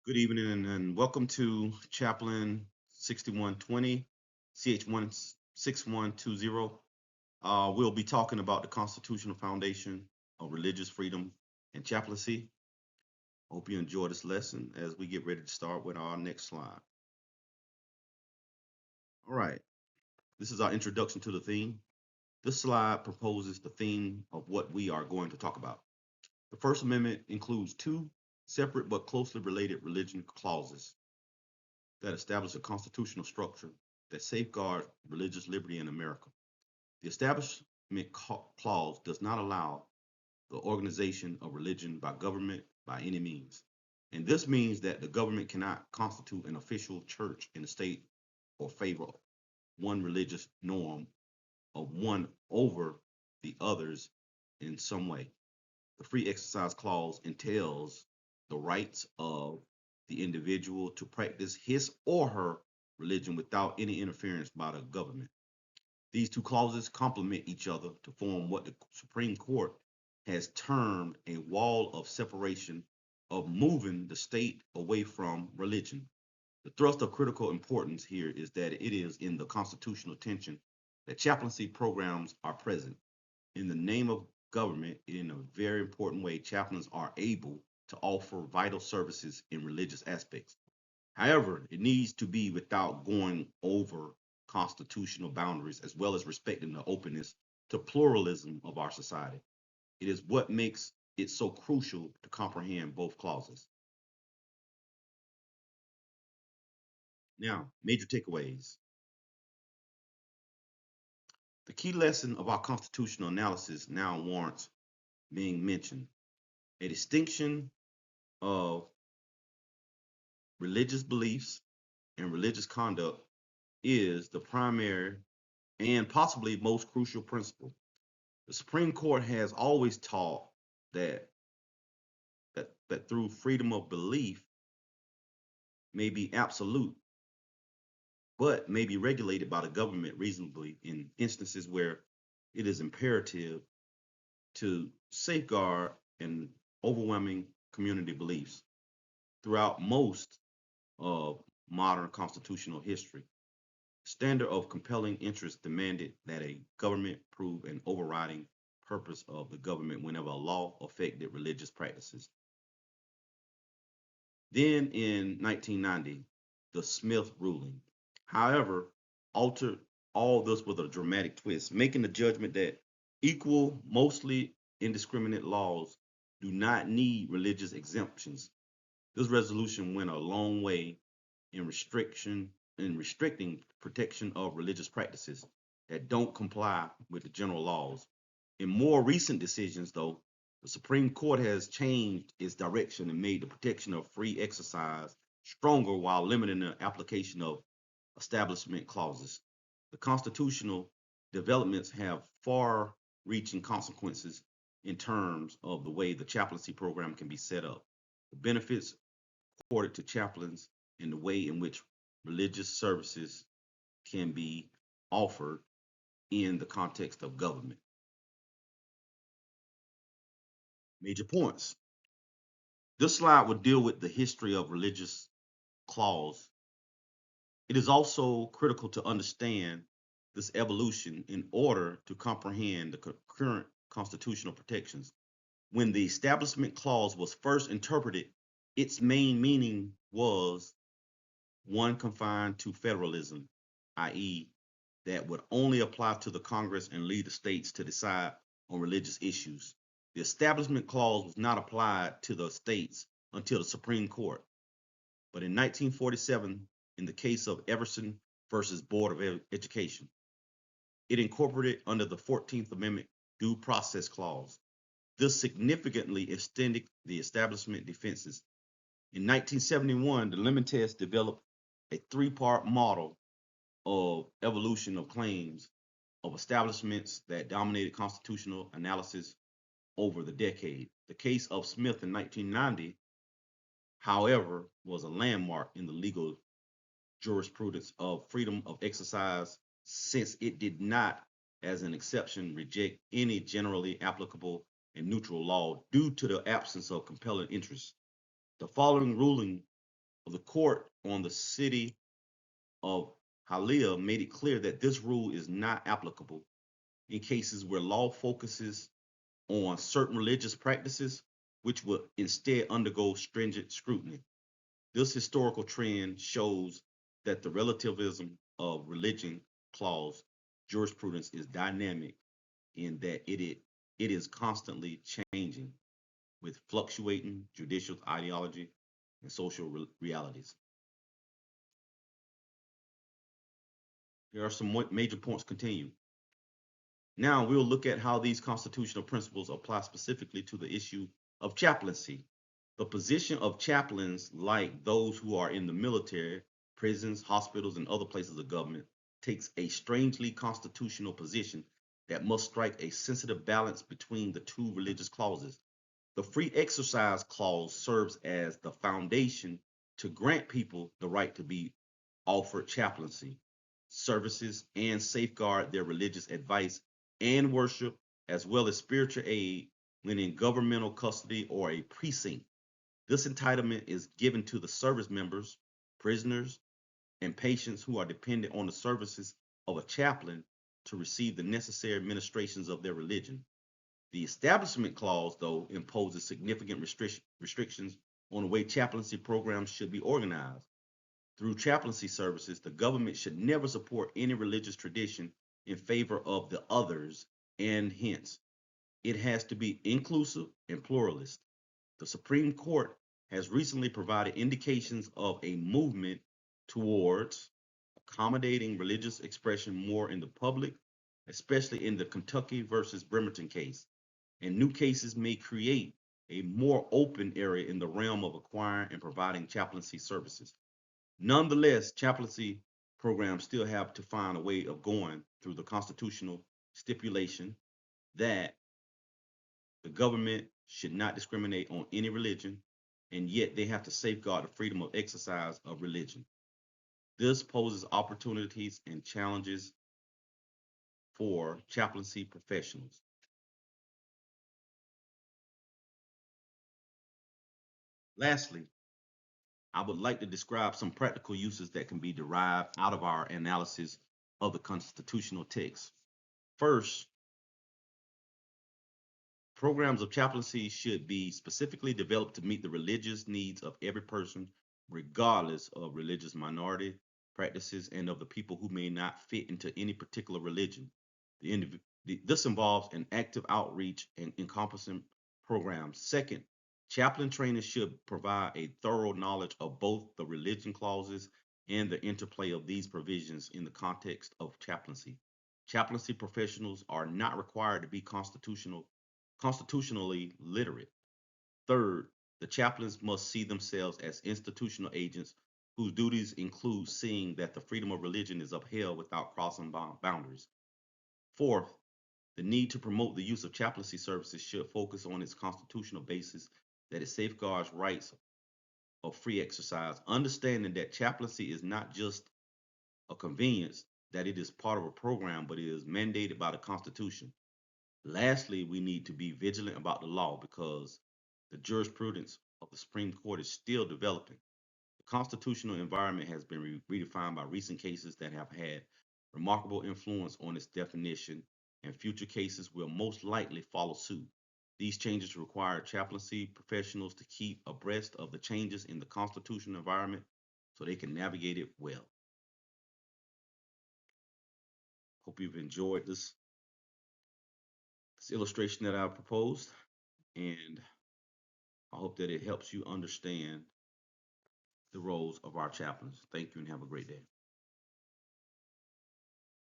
Good evening and welcome to Chaplain 6120, CH16120. We'll be talking about the constitutional foundation of religious freedom and chaplaincy. Hope you enjoy this lesson as we get ready to start with our next slide. All right, this is our introduction to the theme. This slide proposes the theme of what we are going to talk about. The First Amendment includes two separate but closely related religion clauses that establish a constitutional structure that safeguards religious liberty in America. The Establishment Clause does not allow the organization of religion by government by any means. And this means that the government cannot constitute an official church in the state or favor one religious norm of one over the others in some way. The Free Exercise Clause entails the rights of the individual to practice his or her religion without any interference by the government. These two clauses complement each other to form what the Supreme Court has termed a wall of separation of moving the state away from religion. The thrust of critical importance here is that it is in the constitutional tension that chaplaincy programs are present. In the name of government, in a very important way, chaplains are able to offer vital services in religious aspects. However, it needs to be without going over constitutional boundaries, as well as respecting the openness to pluralism of our society. It is what makes it so crucial to comprehend both clauses. Now, major takeaways. The key lesson of our constitutional analysis now warrants being mentioned. A distinction of religious beliefs and religious conduct is the primary and possibly most crucial principle. The Supreme Court has always taught that that through freedom of belief may be absolute, but may be regulated by the government reasonably in instances where it is imperative to safeguard and overwhelming community beliefs. Throughout most of modern constitutional history, standard of compelling interest demanded that a government prove an overriding purpose of the government whenever a law affected religious practices. Then in 1990, the Smith ruling, however, altered all this with a dramatic twist, making the judgment that equal, mostly indiscriminate laws do not need religious exemptions. This resolution went a long way in restricting protection of religious practices that don't comply with the general laws. In more recent decisions, though, the Supreme Court has changed its direction and made the protection of free exercise stronger while limiting the application of establishment clauses. The constitutional developments have far reaching consequences in terms of the way the chaplaincy program can be set up, the benefits accorded to chaplains, and the way in which religious services can be offered in the context of government. Major points. This slide will deal with the history of religious clause. It is also critical to understand this evolution in order to comprehend the current constitutional protections. When the Establishment Clause was first interpreted, its main meaning was one confined to federalism, i.e., that would only apply to the Congress and leave the states to decide on religious issues. The Establishment Clause was not applied to the states until the Supreme Court. But in 1947, in the case of Everson versus Board of Education, it incorporated under the 14th Amendment Due Process Clause. This significantly extended the establishment defenses. In 1971, the Lemon Test developed a three-part model of evolution of claims of establishments that dominated constitutional analysis over the decade. The case of Smith in 1990, however, was a landmark in the legal jurisprudence of freedom of exercise since it did not, as an exception, reject any generally applicable and neutral law due to the absence of compelling interest. The following ruling The court on the city of Halil made it clear that this rule is not applicable in cases where law focuses on certain religious practices, which will instead undergo stringent scrutiny. This historical trend shows that the relativism of religion clause jurisprudence is dynamic in that it is constantly changing with fluctuating judicial ideology and social realities. Here are some major points continued. Now we'll look at how these constitutional principles apply specifically to the issue of chaplaincy. The position of chaplains, like those who are in the military, prisons, hospitals, and other places of government, takes a strangely constitutional position that must strike a sensitive balance between the two religious clauses. The free exercise clause serves as the foundation to grant people the right to be offered chaplaincy services and safeguard their religious advice and worship, as well as spiritual aid when in governmental custody or a precinct. This entitlement is given to the service members, prisoners, and patients who are dependent on the services of a chaplain to receive the necessary administrations of their religion. The Establishment Clause, though, imposes significant restrictions on the way chaplaincy programs should be organized. Through chaplaincy services, the government should never support any religious tradition in favor of the others, and hence, it has to be inclusive and pluralist. The Supreme Court has recently provided indications of a movement towards accommodating religious expression more in the public, especially in the Kentucky versus Bremerton case. And new cases may create a more open area in the realm of acquiring and providing chaplaincy services. Nonetheless, chaplaincy programs still have to find a way of going through the constitutional stipulation that the government should not discriminate on any religion, and yet they have to safeguard the freedom of exercise of religion. This poses opportunities and challenges for chaplaincy professionals. Lastly, I would like to describe some practical uses that can be derived out of our analysis of the constitutional text. First, programs of chaplaincy should be specifically developed to meet the religious needs of every person, regardless of religious minority practices and of the people who may not fit into any particular religion. This involves an active outreach and encompassing programs. Second, chaplain training should provide a thorough knowledge of both the religion clauses and the interplay of these provisions in the context of chaplaincy. Chaplaincy professionals are not required to be constitutionally literate. Third, the chaplains must see themselves as institutional agents whose duties include seeing that the freedom of religion is upheld without crossing boundaries. Fourth, the need to promote the use of chaplaincy services should focus on its constitutional basis that it safeguards rights of free exercise, understanding that chaplaincy is not just a convenience, that it is part of a program, but it is mandated by the Constitution. Lastly, we need to be vigilant about the law because the jurisprudence of the Supreme Court is still developing. The constitutional environment has been redefined by recent cases that have had remarkable influence on its definition, and future cases will most likely follow suit. These changes require chaplaincy professionals to keep abreast of the changes in the constitutional environment so they can navigate it well. Hope you've enjoyed this illustration that I proposed, and I hope that it helps you understand the roles of our chaplains. Thank you and have a great day.